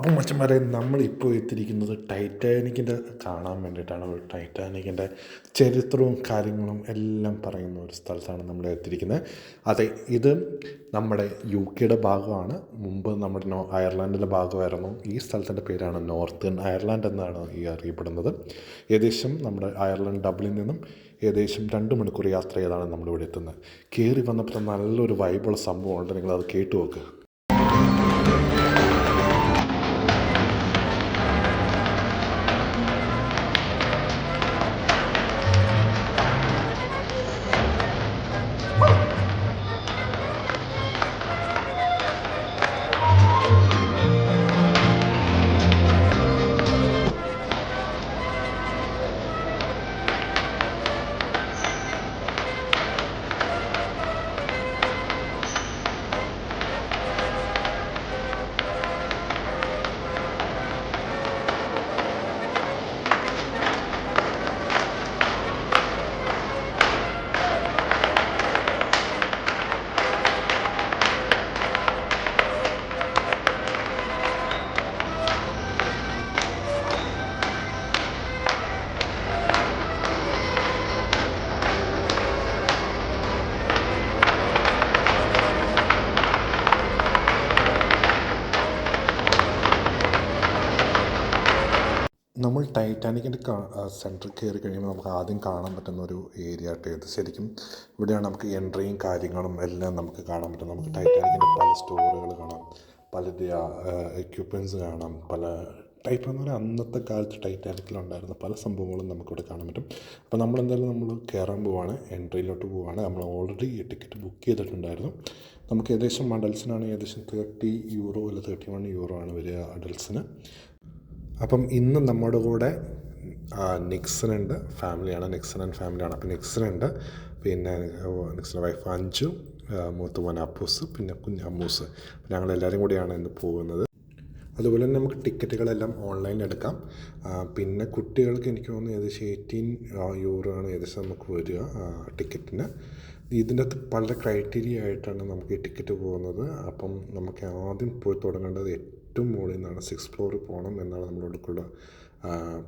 അപ്പം മച്ചന്മാരെ നമ്മളിപ്പോൾ എത്തിയിരിക്കുന്നത് ടൈറ്റാനിക്കിൻ്റെ കാണാൻ വേണ്ടിയിട്ടാണ്. ടൈറ്റാനിക്കിൻ്റെ ചരിത്രവും കാര്യങ്ങളും എല്ലാം പറയുന്ന ഒരു സ്ഥലത്താണ് നമ്മൾ എത്തിയിരിക്കുന്നത്. അതെ, ഇത് നമ്മുടെ UK ഭാഗമാണ്. മുമ്പ് നമ്മുടെ അയർലാൻഡിൻ്റെ ഭാഗമായിരുന്നു. ഈ സ്ഥലത്തിൻ്റെ പേരാണ് നോർത്തേൺ അയർലാൻഡ് എന്നാണ് ഈ അറിയപ്പെടുന്നത്. ഏകദേശം നമ്മുടെ അയർലൻഡ് ഡബ്ലിനിൽ നിന്നും ഏകദേശം 2 മണിക്കൂർ യാത്ര ചെയ്താണ് നമ്മളിവിടെ എത്തുന്നത്. കയറി വന്നപ്പോൾ നല്ലൊരു വൈബുള്ള സംഭവമുണ്ട്, നിങ്ങളത് കേട്ടു നോക്കുക. നമ്മൾ ടൈറ്റാനിക്കിൻ്റെ സെൻറ്ററിൽ കയറി കഴിയുമ്പോൾ നമുക്ക് ആദ്യം കാണാൻ പറ്റുന്ന ഒരു ഏരിയ ആയിട്ട് ഇത്. ശരിക്കും ഇവിടെയാണ് നമുക്ക് എൻട്രിയും കാര്യങ്ങളും എല്ലാം നമുക്ക് കാണാൻ പറ്റും. നമുക്ക് ടൈറ്റാനിക്കിൻ്റെ പല സ്റ്റോറുകൾ കാണാം, പല എക്യുപ്മെൻറ്റ്സ് കാണാം, പല ടൈപ്പ് എന്ന് പറഞ്ഞാൽ അന്നത്തെ കാലത്ത് ടൈറ്റാനിക്കിലുണ്ടായിരുന്ന പല സംഭവങ്ങളും നമുക്കിവിടെ കാണാൻ പറ്റും. അപ്പോൾ നമ്മൾ കയറാൻ പോവുകയാണ്, എൻട്രിയിലോട്ട് പോവുകയാണ്. നമ്മൾ ഓൾറെഡി ടിക്കറ്റ് ബുക്ക് ചെയ്തിട്ടുണ്ടായിരുന്നു. നമുക്ക് ഏകദേശം അഡൽസിനാണ് ഏകദേശം €30 അല്ല €31 ആണ് വരിക അഡൽസിന്. അപ്പം ഇന്ന് നമ്മുടെ കൂടെ നിക്സനുണ്ട്, ഫാമിലിയാണ്, നിക്സൺ ആൻഡ് ഫാമിലിയാണ്. അപ്പം നിക്സനുണ്ട്, പിന്നെ നിക്സൻ്റെ വൈഫ് അഞ്ചു, മൂത്ത മോൻ അപ്പൂസ്, പിന്നെ കുഞ്ഞമ്മൂസ്. ഞങ്ങളെല്ലാവരും കൂടിയാണ് ഇന്ന് പോകുന്നത്. അതുപോലെ തന്നെ നമുക്ക് ടിക്കറ്റുകളെല്ലാം ഓൺലൈനിൽ എടുക്കാം. പിന്നെ കുട്ടികൾക്ക് എനിക്ക് തോന്നുന്നു ഏകദേശം €18 ആണ് ഏകദേശം നമുക്ക് വരിക ടിക്കറ്റിന്. ഇതിൻ്റെ അകത്ത് പല ക്രൈറ്റീരിയ ആയിട്ടാണ് നമുക്ക് ഈ ടിക്കറ്റ് പോകുന്നത്. അപ്പം നമുക്ക് ആദ്യം പോയി തുടങ്ങേണ്ടത് ഏറ്റവും മുകളിൽ നിന്നാണ്, 6th ഫ്ലോറിൽ പോകണം എന്നാണ് നമ്മളോടൊക്കെയുള്ള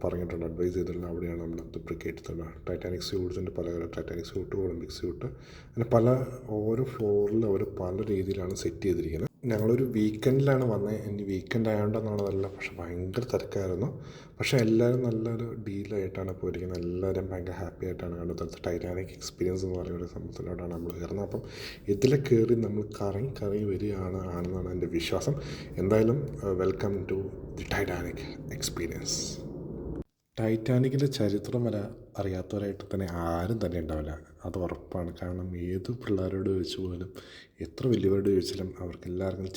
പറഞ്ഞിട്ടുണ്ട്, അഡ്വൈസ് ചെയ്തിട്ടുള്ളത്. അവിടെയാണ് നമ്മൾ പ്രിക്കേറ്റുന്നത്. ടൈറ്റാനിക് സ്യൂട്ട്സിൻ്റെ പല ടൈറ്റാനിക് സ്യൂട്ട്, ഒളിമ്പിക് സ്യൂട്ട്, അങ്ങനെ പല ഓരോ ഫ്ലോറിൽ അവർ പല രീതിയിലാണ് സെറ്റ് ചെയ്തിരിക്കുന്നത്. ഞങ്ങളൊരു വീക്കെൻഡിലാണ് വന്നത്. ഇനി വീക്കെൻഡ് ആയതുകൊണ്ടെന്നാണതല്ല, പക്ഷെ ഭയങ്കര തിരക്കായിരുന്നു. പക്ഷേ എല്ലാവരും നല്ലൊരു ഡീലായിട്ടാണ് പോയിരിക്കുന്നത്. എല്ലാവരും ഭയങ്കര ഹാപ്പി ആയിട്ടാണ് കണ്ടത്. ടൈറ്റാനിക് എക്സ്പീരിയൻസ് എന്ന് പറയുന്ന ഒരു സംഭവത്തിലോട്ടാണ് നമ്മൾ കയറുന്നത്. അപ്പം ഇതിൽ കയറി നമ്മൾ കറങ്ങി വരികയാണെന്നാണ് എൻ്റെ വിശ്വാസം. എന്തായാലും welcome to the Titanic experience. ടൈറ്റാനിക്കിൻ്റെ ചരിത്രം വരെ അറിയാത്തവരായിട്ട് തന്നെ ആരും തന്നെ ഉണ്ടാവില്ല, അത് ഉറപ്പാണ്. കാരണം ഏത് പിള്ളേരോട് ചോദിച്ചു പോലും, എത്ര വലിയവരോട് ചോദിച്ചാലും അവർക്ക് എല്ലാവർക്കും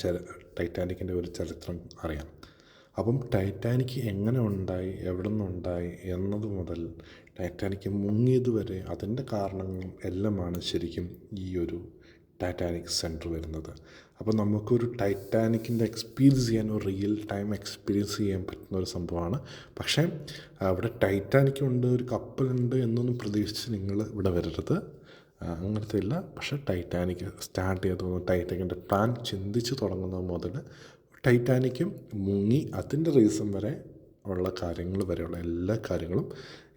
ടൈറ്റാനിക്കിൻ്റെ ഒരു ചരിത്രം അറിയാം. അപ്പം ടൈറ്റാനിക് എങ്ങനെ ഉണ്ടായി, എവിടെ നിന്നുണ്ടായി എന്നത് മുതൽ ടൈറ്റാനിക് മുങ്ങിയത് വരെ അതിൻ്റെ കാരണങ്ങളും എല്ലാമാണ് ശരിക്കും ഈ ഒരു ടൈറ്റാനിക് സെൻറ്റർ വരുന്നത്. അപ്പോൾ നമുക്കൊരു ടൈറ്റാനിക്കിൻ്റെ എക്സ്പീരിയൻസ് ചെയ്യാൻ, ഒരു റിയൽ ടൈം എക്സ്പീരിയൻസ് ചെയ്യാൻ പറ്റുന്ന ഒരു സംഭവമാണ്. പക്ഷേ അവിടെ ടൈറ്റാനിക് ഉണ്ട്, ഒരു കപ്പലുണ്ട് എന്നൊന്നും പ്രതീക്ഷിച്ച് നിങ്ങൾ ഇവിടെ വരരുത്, അങ്ങനത്തെ ഇല്ല. പക്ഷേ ടൈറ്റാനിക് സ്റ്റാർട്ട് ചെയ്ത് ടൈറ്റാനിക്കിൻ്റെ പ്ലാൻ ചിന്തിച്ച് തുടങ്ങുന്നത് മുതൽ ടൈറ്റാനിക്കും മുങ്ങി അതിൻ്റെ റീസൺ വരെ ഉള്ള കാര്യങ്ങൾ വരെയുള്ള എല്ലാ കാര്യങ്ങളും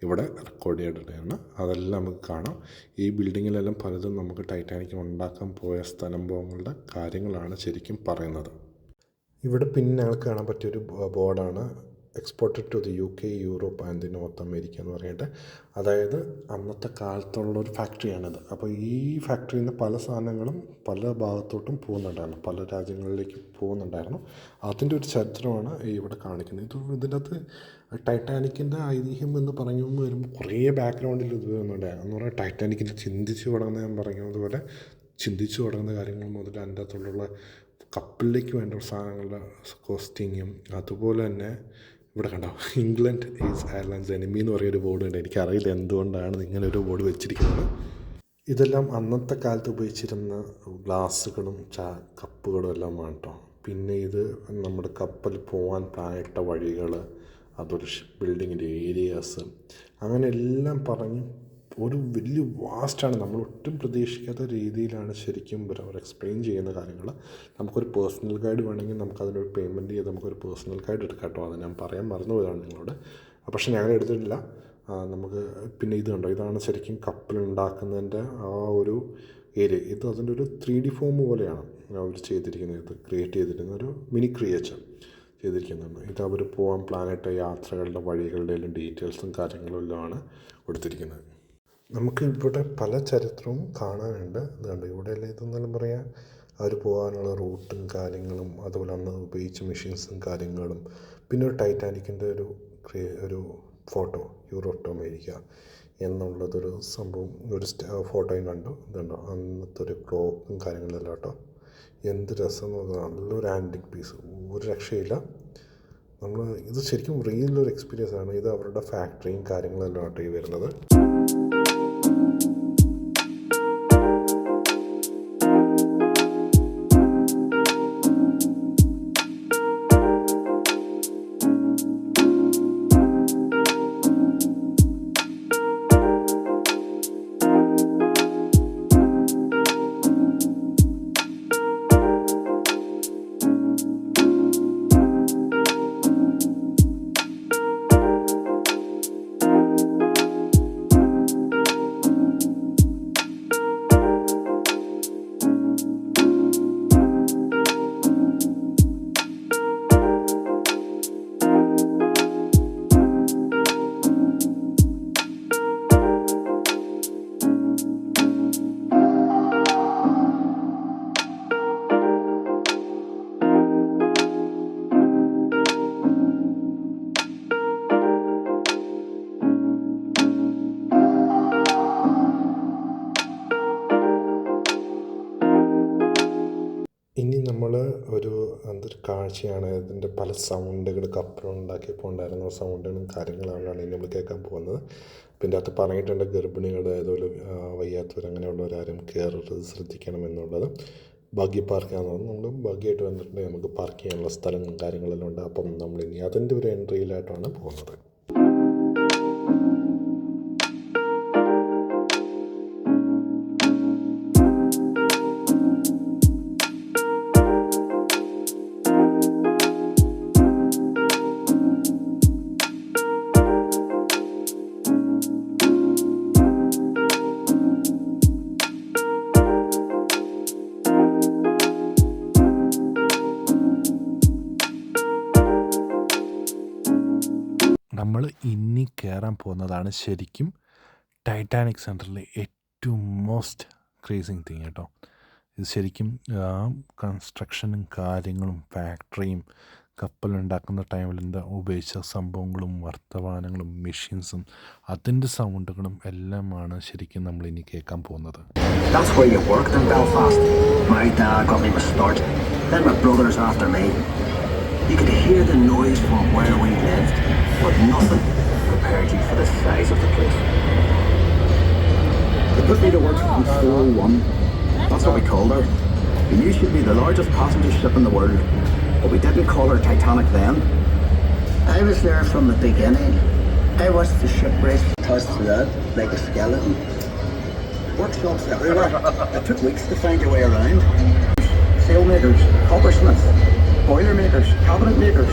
ഇവിടെ റെക്കോർഡ് ചെയ്തിട്ടാണ്. അതെല്ലാം നമുക്ക് കാണാം. ഈ ബിൽഡിങ്ങിലെല്ലാം പലതും നമുക്ക് ടൈറ്റാനിക് ഉണ്ടാക്കാൻ പോയ സ്ഥലംഭവങ്ങളുടെ കാര്യങ്ങളാണ് ശരിക്കും പറയുന്നത്. ഇവിടെ പിന്നെ ഞങ്ങൾക്ക് കാണാൻ പറ്റിയൊരു ബോർഡാണ്, exported to the UK, Europe and the north America എന്ന് പറഞ്ഞിട്ട്. അതായത് അന്നത്തെ കാലത്തുള്ളൊരു ഫാക്ടറിയാണിത്. അപ്പോൾ ഈ ഫാക്ടറിയിൽ നിന്ന് പല സാധനങ്ങളും പല ഭാഗത്തോട്ടും പോകുന്നുണ്ടായിരുന്നു, പല രാജ്യങ്ങളിലേക്ക് പോകുന്നുണ്ടായിരുന്നു. അതിൻ്റെ ഒരു ചരിത്രമാണ് ഇവിടെ കാണിക്കുന്നത്. ഇതിൻ്റെ അകത്ത് ടൈറ്റാനിക്കിൻ്റെ ഐതിഹ്യം എന്ന് പറഞ്ഞു വരുമ്പോൾ കുറേ ബാക്ക്ഗ്രൗണ്ടിൽ ഇത് വരുന്നുണ്ടായിരുന്നു. എന്ന് പറഞ്ഞാൽ ടൈറ്റാനിക്കിൻ്റെ ചിന്തിച്ച് തുടങ്ങുന്ന, ഞാൻ പറഞ്ഞതുപോലെ ചിന്തിച്ച് തുടങ്ങുന്ന കാര്യങ്ങൾ മുതൽ അതിൻ്റെ അകത്തുള്ള കപ്പലിലേക്ക് വേണ്ട സാധനങ്ങളുടെ കോസ്റ്റിങ്ങും, അതുപോലെ തന്നെ ഇവിടെ കണ്ടോ, ഇംഗ്ലണ്ട് ഈസ് അയർലാൻഡ്സ് എനിമി എന്ന് പറയുന്നൊരു ബോർഡ് ഉണ്ട്. എനിക്കറിയില്ല എന്തുകൊണ്ടാണ് ഇങ്ങനെ ഒരു ബോർഡ് വെച്ചിരിക്കുന്നത്. ഇതെല്ലാം അന്നത്തെ കാലത്ത് ഉപയോഗിച്ചിരുന്ന ഗ്ലാസ്സുകളും കപ്പുകളും എല്ലാം ആണ് കേട്ടോ. പിന്നെ ഇത് നമ്മുടെ കപ്പൽ പോകാൻ പ്ലാനിട്ട വഴികൾ, അതൊരു ബിൽഡിങ്ങിൻ്റെ ഏരിയാസ്, അങ്ങനെ എല്ലാം പറഞ്ഞ് ഒരു വലിയ വാസ്റ്റാണ്. നമ്മൾ ഒട്ടും പ്രതീക്ഷിക്കാത്ത രീതിയിലാണ് ശരിക്കും അവർ എക്സ്പ്ലെയിൻ ചെയ്യുന്ന കാര്യങ്ങൾ. നമുക്കൊരു പേഴ്സണൽ ഗൈഡ് വേണമെങ്കിൽ നമുക്കതിനൊരു പേയ്മെൻറ്റ് ചെയ്ത് നമുക്കൊരു പേഴ്സണൽ ഗൈഡ് എടുക്കാം കേട്ടോ. അത് ഞാൻ പറയാൻ മറന്നുപോയതാണ് നിങ്ങളോട്. പക്ഷേ ഞങ്ങൾ എടുത്തിട്ടില്ല. നമുക്ക് പിന്നെ ഇത് കണ്ടോ, ഇതാണ് ശരിക്കും കപ്പലുണ്ടാക്കുന്നതിൻ്റെ ആ ഒരു ഏരിയ. ഇത് അതിൻ്റെ ഒരു 3D ഫോം പോലെയാണ് അവർ ചെയ്തിരിക്കുന്നത്. ഇത് ക്രിയേറ്റ് ചെയ്തിരിക്കുന്ന ഒരു മിനി ക്രിയേച്ചർ ചെയ്തിരിക്കുന്നുണ്ട്. ഇത് അവർ പോകാൻ പ്ലാനിട്ട യാത്രകളുടെ വഴികളുടെ എല്ലാം ഡീറ്റെയിൽസും കാര്യങ്ങളും എല്ലാമാണ് കൊടുത്തിരിക്കുന്നത്. നമുക്ക് ഇവിടെ പല ചരിത്രവും കാണാനുണ്ട്. അതുകൊണ്ട് ഇവിടെ എല്ലാം ഇതെന്നെല്ലാം പറയാം, അവർ പോകാനുള്ള റൂട്ടും കാര്യങ്ങളും, അതുപോലെ അന്ന് ഉപയോഗിച്ച മെഷീൻസും കാര്യങ്ങളും, പിന്നെ ഒരു ടൈറ്റാനിക്കിൻ്റെ ഒരു ഫോട്ടോ, യൂറോട്ടോ അമേരിക്ക എന്നുള്ളതൊരു സംഭവം, ഒരു ഫോട്ടോയും കണ്ടു. ഇതുണ്ടോ അന്നത്തെ ഒരു ക്ലോക്കും കാര്യങ്ങളെല്ലാം കേട്ടോ. എന്ത് രസം നോക്കുക, നല്ലൊരു ആൻറ്റിക് പീസ്, ഒരു രക്ഷയില്ല. ഇത് ശരിക്കും റിയലൊരു എക്സ്പീരിയൻസ് ആണ്. ഇത് അവരുടെ ഫാക്ടറിയും കാര്യങ്ങളെല്ലാം ആട്ടോ ഈ വരുന്നത്. ഇനി നമ്മൾ എന്തൊരു കാഴ്ചയാണ്, ഇതിൻ്റെ പല സൗണ്ടുകൾ കപ്പലുണ്ടാക്കിയപ്പോൾ ഉണ്ടായിരുന്ന സൗണ്ടുകളും കാര്യങ്ങളാണ് ഇനി നമ്മൾ കേൾക്കാൻ പോകുന്നത്. പിന്നെ അത് പറഞ്ഞിട്ടുണ്ട്, ഗർഭിണികൾ, അതുപോലെ വയ്യാത്തവർ, അങ്ങനെയുള്ളവരാരും കയറരുത്, ശ്രദ്ധിക്കണം എന്നുള്ളത്. ബഗ്ഗി പാർക്ക് ആണെന്ന് നമ്മൾ ബഗ്ഗിയായിട്ട് വന്നിട്ടുണ്ടെങ്കിൽ നമുക്ക് പാർക്ക് ചെയ്യാനുള്ള സ്ഥലങ്ങളും കാര്യങ്ങളെല്ലാം ഉണ്ട്. അപ്പം നമ്മളിനി അതിൻ്റെ ഒരു എൻട്രിയിലായിട്ടാണ് പോകുന്നത്. നമ്മൾ ഇനി കയറാൻ പോകുന്നതാണ് ശരിക്കും ടൈറ്റാനിക് സെൻറ്ററിലെ ഏറ്റവും മോസ്റ്റ് ക്രേസിങ് തിങ് കേട്ടോ. ഇത് ശരിക്കും കൺസ്ട്രക്ഷനും കാര്യങ്ങളും ഫാക്ടറിയും കപ്പലുണ്ടാക്കുന്ന ടൈമിൽ ഉപയോഗിച്ച സംഭവങ്ങളും വർത്തമാനങ്ങളും മെഷീൻസും അതിൻ്റെ സൗണ്ടുകളും എല്ലാമാണ് ശരിക്കും നമ്മൾ ഇനി കേൾക്കാൻ പോകുന്നത്. That's where you worked in Belfast. My dad got me my start. Then my brothers after me. You could hear the noise from where we lived, but nothing prepared you for the size of the place. They put me to work on 401. That's what we called her. We knew she'd be the largest passenger ship in the world, but we didn't call her Titanic then. I was there from the beginning. I watched the ship race tossed throughout like a skeleton. Workshops everywhere. It took weeks to find your way around. Sailmakers, coppersmiths, boiler makers, cabinet makers.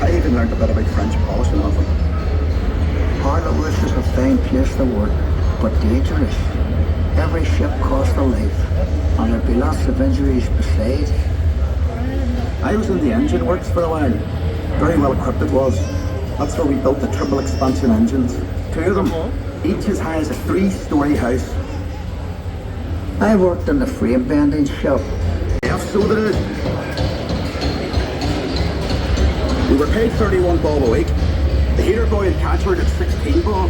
I even learned a bit about French polishing of them. Harlow's is a fine place to work, but dangerous. Every ship cost a life, and there'd be lots of injuries besides. I was in the engine works for a while. Very well equipped it was. That's where we built the triple expansion engines. 2 of them, each as high as a 3-story house. I worked in the frame bending shop. Yeah, so did I. We were paid 31 bob a week. The heater boy in Catchford at 16 bob,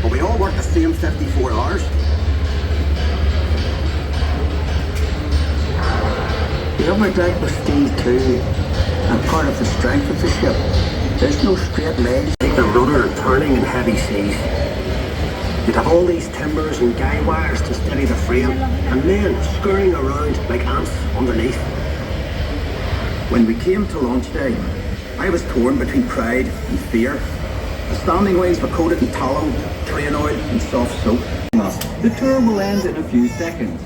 but we all worked the same 54 hours. The upper deck was steel too, and part of the strength of the ship. There's no straight legs. Like the rudder turning in heavy seas. You'd have all these timbers and guy wires to steady the frame, and men scurrying around like ants underneath. When we came to launch day, I was torn between pride and fear. The standing wings were coated in tallow, train oil and soft soap. The tour will end in a few seconds.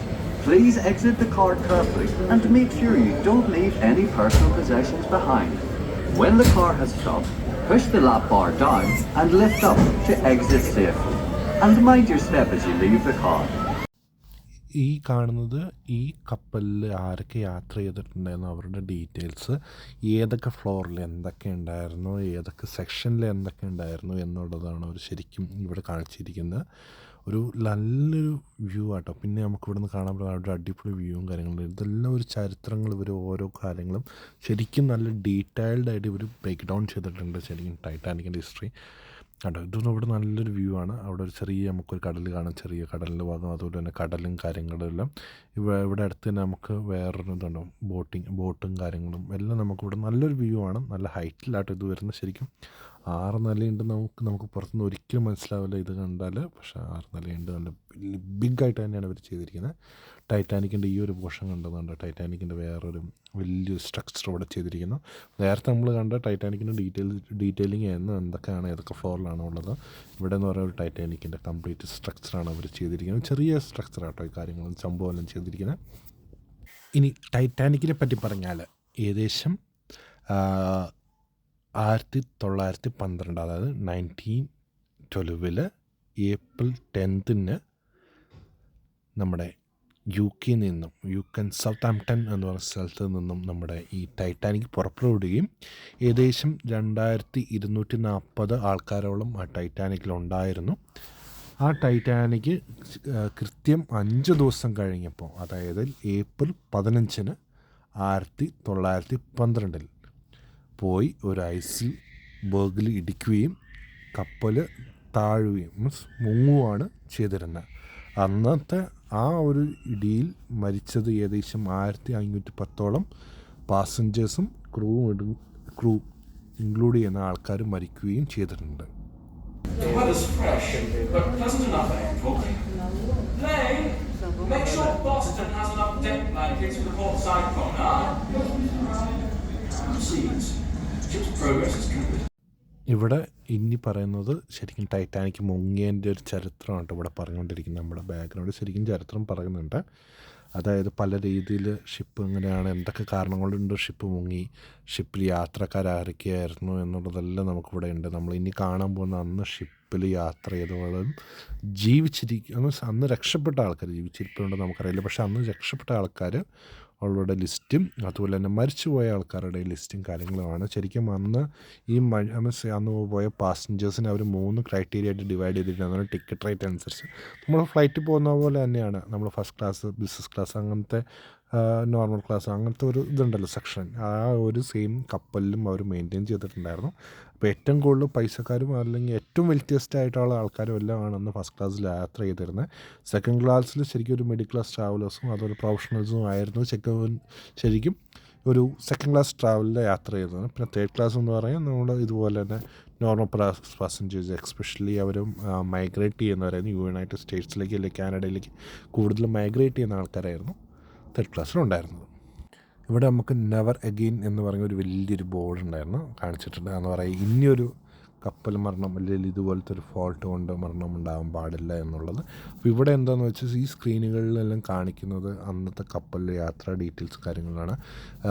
Please exit the car carefully and make sure you don't leave any personal possessions behind. When the car has stopped, push the lap bar down and lift up to exit safely. And mind your step as you leave the car. ഈ കാണുന്നത് ഈ കപ്പലിൽ ആരൊക്കെ യാത്ര ചെയ്തിട്ടുണ്ടായിരുന്നു അവരുടെ details, ഏതൊക്കെ ഫ്ലോറിൽ എന്തൊക്കെ ഉണ്ടായിരുന്നു, ഏതൊക്കെ സെക്ഷനിൽ എന്തൊക്കെ ഉണ്ടായിരുന്നു എന്നുള്ളതാണ് അവർ ശരിക്കും ഇവിടെ കാണിച്ചിരിക്കുന്നത്. ഒരു നല്ലൊരു വ്യൂ ആട്ടോ. പിന്നെ നമുക്ക് ഇവിടെ നിന്ന് കാണാൻ പറ്റുന്ന ഒരു അടിപൊളി വ്യൂവും കാര്യങ്ങളും, ഇതെല്ലാം ഒരു ചരിത്രങ്ങൾ, ഇവർ ഓരോ കാര്യങ്ങളും ശരിക്കും നല്ല ഡീറ്റെയിൽഡായിട്ട് ഇവർ ബ്രേക്ക് ഡൗൺ ചെയ്തിട്ടുണ്ട് ശരിക്കും ടൈറ്റാനിക്കിൻ്റെ ഹിസ്റ്ററി കേട്ടോ. ഇതൊന്നും ഇവിടെ നല്ലൊരു വ്യൂ ആണ്. അവിടെ ഒരു ചെറിയ നമുക്കൊരു കടൽ കാണാം, ചെറിയ കടലിൻ്റെ ഭാഗം, അതുപോലെ തന്നെ കടലും കാര്യങ്ങളും എല്ലാം. ഇവിടെ അടുത്ത് തന്നെ നമുക്ക് വേറൊരു ഇതുണ്ടോ ബോട്ടും കാര്യങ്ങളും എല്ലാം നമുക്കിവിടെ നല്ലൊരു വ്യൂ ആണ്. നല്ല ഹൈറ്റിലാട്ടോ ഇത് വരുന്നത്. ശരിക്കും 6 നിലയുണ്ട്. നമുക്ക് പുറത്തുനിന്ന് ഒരിക്കലും മനസ്സിലാവില്ല ഇത് കണ്ടാൽ, പക്ഷേ 6 നിലയുണ്ട്. നല്ല ബിഗ്ഗായിട്ട് തന്നെയാണ് ഇവർ ചെയ്തിരിക്കുന്നത്. ടൈറ്റാനിക്കിൻ്റെ ഈ ഒരു പോർഷൻ കണ്ടതുകൊണ്ട് ടൈറ്റാനിക്കിൻ്റെ വേറൊരു വലിയൊരു സ്ട്രക്ചർ ഇവിടെ ചെയ്തിരിക്കുന്നു. നേരത്തെ നമ്മൾ കണ്ട ടൈറ്റാനിക്കിൻ്റെ ഡീറ്റെയിലിംഗ് എന്തൊക്കെയാണ്, ഏതൊക്കെ ഫ്ലോറിലാണോ ഉള്ളത്. ഇവിടെ എന്ന് പറയുന്ന ഒരു ടൈറ്റാനിക്കിൻ്റെ കംപ്ലീറ്റ് സ്ട്രക്ചറാണ് അവർ ചെയ്തിരിക്കുന്നത്. ചെറിയ സ്ട്രക്ചറാട്ടോ ഈ കാര്യങ്ങളും സംഭവമെല്ലാം ചെയ്തിരിക്കുന്നത്. ഇനി ടൈറ്റാനിക്കിനെ പറ്റി പറഞ്ഞാൽ ഏകദേശം 1912, അതായത് 1912 ഏപ്രിൽ 10 നമ്മുടെ UK നിന്നും സൗത്താംപ്ടൺ എന്ന് പറയുന്ന സ്ഥലത്ത് നിന്നും നമ്മുടെ ഈ ടൈറ്റാനിക് പുറപ്പെടുകയും ഏകദേശം 2240 ആൾക്കാരോളം ആ ടൈറ്റാനിക്കിലുണ്ടായിരുന്നു. ആ ടൈറ്റാനിക്ക് കൃത്യം 5 ദിവസം കഴിഞ്ഞപ്പോൾ, അതായത് ഏപ്രിൽ 15 1912 പോയി ഒരു ഐസ് ബർഗിൽ ഇടിക്കുകയും കപ്പൽ താഴുകയും മീൻസ് മുങ്ങുകയാണ് ചെയ്തിരുന്നത്. അന്നത്തെ ആ ഒരു ഇടിയിൽ മരിച്ചത് ഏകദേശം 1510ഓളം പാസഞ്ചേഴ്സും ക്രൂ ഇൻക്ലൂഡ് ചെയ്യുന്ന ആൾക്കാർ മരിക്കുകയും ചെയ്തിട്ടുണ്ട്. The weather's fresh, but pleasant enough for April. Lane, make sure Boston has enough deck blankets for the port cyclone, huh? Proceeds. Ship's progress is good. ഇവിടെ ഇനി പറയുന്നത് ശരിക്കും ടൈറ്റാനിക് മുങ്ങിയതിൻ്റെ ഒരു ചരിത്രമാണ് ഇവിടെ പറഞ്ഞുകൊണ്ടിരിക്കുന്നത്. നമ്മുടെ ബാക്ക്ഗ്രൗണ്ട് ശരിക്കും ചരിത്രം പറയുന്നുണ്ട്. അതായത് പല രീതിയിൽ ഷിപ്പ് എങ്ങനെയാണ്, എന്തൊക്കെ കാരണങ്ങൾ കൊണ്ട് ഷിപ്പ് മുങ്ങി, ഷിപ്പിൽ യാത്രക്കാരൊക്കെയായിരുന്നു എന്നുള്ളതെല്ലാം നമുക്കിവിടെ ഉണ്ട്. നമ്മൾ ഇനി കാണാൻ പോകുന്ന അന്ന് ഷിപ്പിൽ യാത്ര ചെയ്തവളും അന്ന് രക്ഷപ്പെട്ട ആൾക്കാർ, ജീവിച്ചിരിപ്പുണ്ടോ നമുക്കറിയില്ല, പക്ഷേ അന്ന് രക്ഷപ്പെട്ട ആൾക്കാർ അവളുടെ ലിസ്റ്റും അതുപോലെ തന്നെ മരിച്ചുപോയ ആൾക്കാരുടെ ലിസ്റ്റും കാര്യങ്ങളുമാണ്. ശരിക്കും അന്ന് അന്ന് പോയ പാസഞ്ചേഴ്സിന് അവർ 3 ക്രൈറ്റീരിയ ആയിട്ട് ഡിവൈഡ് ചെയ്തിട്ടുണ്ട്. ടിക്കറ്റ് റേറ്റ് അനുസരിച്ച് നമ്മൾ ഫ്ലൈറ്റിൽ പോകുന്ന പോലെ തന്നെയാണ്. നമ്മൾ ഫസ്റ്റ് ക്ലാസ്, ബിസിനസ് ക്ലാസ്, അങ്ങനത്തെ നോർമൽ ക്ലാസ്, അങ്ങനത്തെ ഒരു ഇതുണ്ടല്ലോ സെക്ഷൻ, ആ ഒരു സെയിം കപ്പലിലും അവർ മെയിൻറ്റെയിൻ ചെയ്തിട്ടുണ്ടായിരുന്നു. അപ്പോൾ ഏറ്റവും കൂടുതൽ പൈസക്കാരും അല്ലെങ്കിൽ ഏറ്റവും വെൽത്തിയസ്റ്റ് ആയിട്ടുള്ള ആൾക്കാരും എല്ലാം ആണ് അന്ന് ഫസ്റ്റ് ക്ലാസ്സിൽ യാത്ര ചെയ്തിരുന്നത്. സെക്കൻഡ് ക്ലാസ്സിൽ ശരിക്കും ഒരു മിഡിൽ ക്ലാസ് ട്രാവലേഴ്സും അതുപോലെ പ്രൊഫഷണൽസും ആയിരുന്നു ശരിക്കും ഒരു സെക്കൻഡ് ക്ലാസ് ട്രാവലിൽ യാത്ര ചെയ്തത്. പിന്നെ തേർഡ് ക്ലാസ് എന്ന് പറയാൻ നമ്മൾ ഇതുപോലെ തന്നെ നോർമൽ പാസഞ്ചേഴ്സ്, എക്സ്പെഷ്യലി അവരും മൈഗ്രേറ്റ് ചെയ്യുന്നവരായിരുന്നു. യുണൈറ്റഡ് സ്റ്റേറ്റ്സിലേക്ക് അല്ലെങ്കിൽ കാനഡയിലേക്ക് കൂടുതൽ മൈഗ്രേറ്റ് ചെയ്യുന്ന ആൾക്കാരായിരുന്നു തേർഡ് ക്ലാസ്സിലുണ്ടായിരുന്നത്. ഇവിടെ നമുക്ക് നെവർ അഗെയിൻ എന്ന് പറഞ്ഞ ഒരു വലിയൊരു ബോർഡ് ഉണ്ടായിരുന്നു, കാണിച്ചിട്ടുണ്ട്. എന്ന് പറയുക ഇനിയൊരു കപ്പൽ മരണം അല്ലെങ്കിൽ ഇതുപോലത്തെ ഒരു ഫോൾട്ട് കൊണ്ട് മരണം ഉണ്ടാകാൻ പാടില്ല എന്നുള്ളത്. അപ്പോൾ ഇവിടെ എന്താണെന്ന് വെച്ചാൽ ഈ സ്ക്രീനുകളിലെല്ലാം കാണിക്കുന്നത് അന്നത്തെ കപ്പലിലെ യാത്രാ ഡീറ്റെയിൽസ് കാര്യങ്ങളാണ്.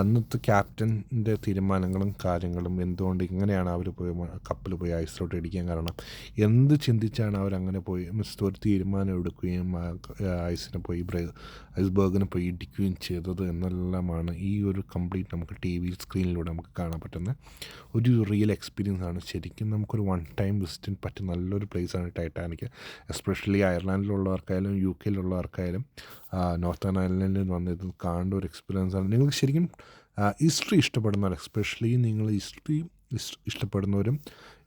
അന്നത്തെ ക്യാപ്റ്റൻ്റെ തീരുമാനങ്ങളും കാര്യങ്ങളും, എന്തുകൊണ്ട് ഇങ്ങനെയാണ് അവർ പോയി കപ്പൽ പോയി ഐസിലോട്ട് ഇടിക്കാൻ കാരണം, എന്ത് ചിന്തിച്ചാണ് അവരങ്ങനെ പോയി ഒരു തീരുമാനം എടുക്കുകയും ഐസ്ബർഗിനെ പോയി ഇടിക്കുകയും ചെയ്തത് എന്നെല്ലാമാണ് ഈ ഒരു കംപ്ലീറ്റ് നമുക്ക് TV സ്ക്രീനിലൂടെ നമുക്ക് കാണാൻ പറ്റുന്ന ഒരു റിയൽ എക്സ്പീരിയൻസ് ആണ്. ശരിക്കും നമുക്കൊരു വൺ ടൈം വിസിറ്റിന് പറ്റിയ നല്ലൊരു പ്ലേസാണ് ടൈറ്റാനിക്. എസ്പെഷ്യലി അയർലാൻഡിലുള്ളവർക്കായാലും UK നോർത്തേൺ അയർലൻഡിൽ വന്നിത് കാണേണ്ട ഒരു എക്സ്പീരിയൻസ് ആണ്. നിങ്ങൾക്ക് ശരിക്കും ഹിസ്റ്ററി ഇഷ്ടപ്പെടുന്നവർ, എസ്പെഷ്യലി നിങ്ങൾ ഹിസ്റ്ററി ഇഷ്ടപ്പെടുന്നവരും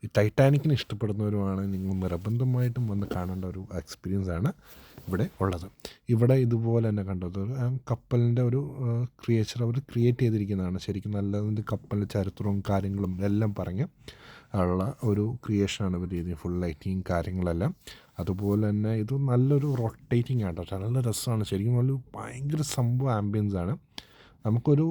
ഈ ടൈറ്റാനിക്കിനെ ഇഷ്ടപ്പെടുന്നവരുമാണ് നിങ്ങൾ നിർബന്ധമായിട്ടും വന്ന് കാണേണ്ട ഒരു എക്സ്പീരിയൻസ് ആണ് ഇവിടെ ഉള്ളത്. ഇവിടെ ഇതുപോലെ തന്നെ കണ്ടത് കപ്പലിൻ്റെ ഒരു ക്രിയേച്ചർ അവർ ക്രിയേറ്റ് ചെയ്തിരിക്കുന്നതാണ്. ശരിക്കും നല്ല കപ്പലിൻ്റെ ചരിത്രവും കാര്യങ്ങളും എല്ലാം പറഞ്ഞ് ഉള്ള ഒരു ക്രിയേഷനാണ് ഇവർ ചെയ്തത്. ഫുൾ ലൈറ്റിങ് കാര്യങ്ങളെല്ലാം. അതുപോലെ തന്നെ ഇത് നല്ലൊരു റൊട്ടേറ്റിംഗ് ആട്ടോ, നല്ല രസമാണ്. ശരിക്കും നല്ല ഭയങ്കര സംഭവം ആംബിയൻസ് ആണ്. നമുക്കൊരു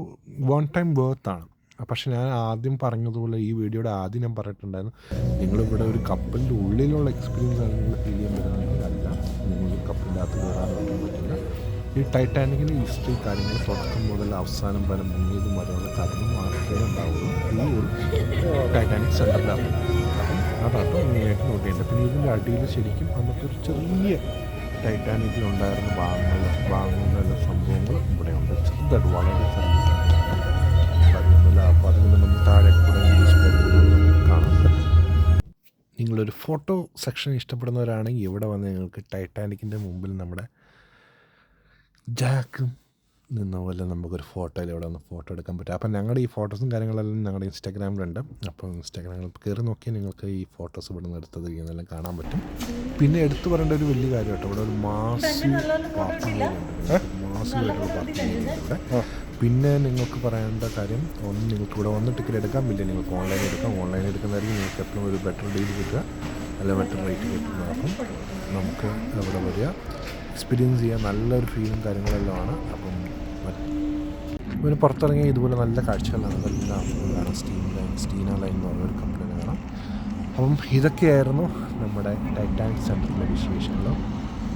വൺ ടൈം വേർത്താണ്. പക്ഷെ ഞാൻ ആദ്യം പറഞ്ഞതുപോലെ ഈ വീഡിയോയുടെ ആദ്യം ഞാൻ പറഞ്ഞിട്ടുണ്ടായിരുന്നു, നിങ്ങളിവിടെ ഒരു കപ്പലിൻ്റെ ഉള്ളിലുള്ള എക്സ്പീരിയൻസ് ആണ് നിങ്ങൾ ഫീൽ ചെയ്യാൻ പറ്റുന്നതല്ല, നിങ്ങൾ കപ്പലിൻ്റെ അകത്ത് കയറാൻ പറ്റില്ല. ഈ ടൈറ്റാനിക്കിൻ്റെ ഹിസ്റ്ററി കാര്യങ്ങൾ തുടക്കം മുതൽ അവസാനം വരെ മുങ്ങിയതും വരെയുള്ള കാര്യങ്ങൾ മാത്രമേ ഉണ്ടാവുള്ളൂ ഈ ഒരു ടൈറ്റാനിക് സെൻറ്ററിലാണ്. അപ്പം അതാണ് മെയിനായിട്ട് നോട്ട് ചെയ്യേണ്ടത്. പിന്നെ ഇതിൻ്റെ അടിയിൽ ശരിക്കും അന്നത്തെ ഒരു ചെറിയ ടൈറ്റാനിക്കിലുണ്ടായിരുന്ന ഭാഗങ്ങളിലുള്ള സംഭവങ്ങൾ ഇവിടെയുണ്ട്. ചെറുതായിട്ട് വളരെ ചെറിയ അപ്പോൾ അതിങ്ങനെ നമ്മൾ താഴെ കൂടെ നമുക്ക് കാണാൻ പറ്റും. നിങ്ങളൊരു ഫോട്ടോ സെക്ഷൻ ഇഷ്ടപ്പെടുന്നവരാണെങ്കിൽ ഇവിടെ വന്ന് നിങ്ങൾക്ക് ടൈറ്റാനിക്കിൻ്റെ മുമ്പിൽ നമ്മുടെ ജാക്കും നിന്ന പോലെ നമുക്കൊരു ഫോട്ടോയിൽ ഇവിടെ വന്ന് ഫോട്ടോ എടുക്കാൻ പറ്റും. അപ്പം ഞങ്ങളുടെ ഈ ഫോട്ടോസും കാര്യങ്ങളെല്ലാം ഞങ്ങളുടെ ഇൻസ്റ്റാഗ്രാമിലുണ്ട്. അപ്പോൾ ഇൻസ്റ്റാഗ്രാമിൽ കയറി നോക്കിയാൽ നിങ്ങൾക്ക് ഈ ഫോട്ടോസ് ഇവിടെ നിന്ന് എടുത്തത് എന്നെല്ലാം കാണാൻ പറ്റും. പിന്നെ എടുത്തു പറയേണ്ട ഒരു വലിയ കാര്യം കേട്ടോ, ഇവിടെ ഒരു മാസീവ് പാർക്കിംഗ് ഉണ്ട്. പിന്നെ നിങ്ങൾക്ക് പറയേണ്ട കാര്യം, ഒന്ന് നിങ്ങൾക്ക് ഇവിടെ വന്ന് ടിക്കറ്റ് എടുക്കാൻ പറ്റില്ല, നിങ്ങൾക്ക് ഓൺലൈനിൽ എടുക്കാം. ഓൺലൈനിൽ എടുക്കുന്നതായിരിക്കും നിങ്ങൾക്ക് എപ്പോഴും ഒരു ബെറ്റർ ഡീൽ കിട്ടുക, അല്ല ബെറ്റർ റേറ്റ് കിട്ടുന്നത്. അപ്പം നമുക്ക് ഇവിടെ വരിക, എക്സ്പീരിയൻസ് ചെയ്യാൻ നല്ലൊരു ഫീലും കാര്യങ്ങളെല്ലാം ആണ്. അപ്പം പിന്നെ പുറത്തിറങ്ങിയ ഇതുപോലെ നല്ല കാഴ്ചകളാണ്, അതെല്ലാം കാണാം. സ്റ്റീന ലൈൻ എന്ന് പറഞ്ഞൊരു കമ്പനി കാണാം. അപ്പം ഇതൊക്കെയായിരുന്നു നമ്മുടെ ടൈറ്റാനിക് സെൻറ്ററിലെ വിശേഷങ്ങൾ.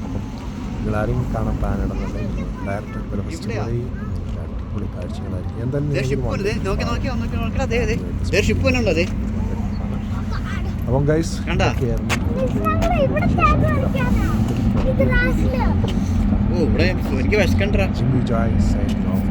അപ്പം നിങ്ങളാരും കാണാൻ പ്ലാൻ ഇടുന്നുണ്ടെങ്കിൽ ഡയറക്റ്റ് പോലെ ഫസ്റ്റ് അടിപൊളി കാഴ്ചകളായിരിക്കും. എന്തായാലും അപ്പം ഗൈസ് ഇതൊക്കെയായിരുന്നു. ഇവിടെ എനിക്ക് വിശക്കണ്ട. Jimmy Jai signing off.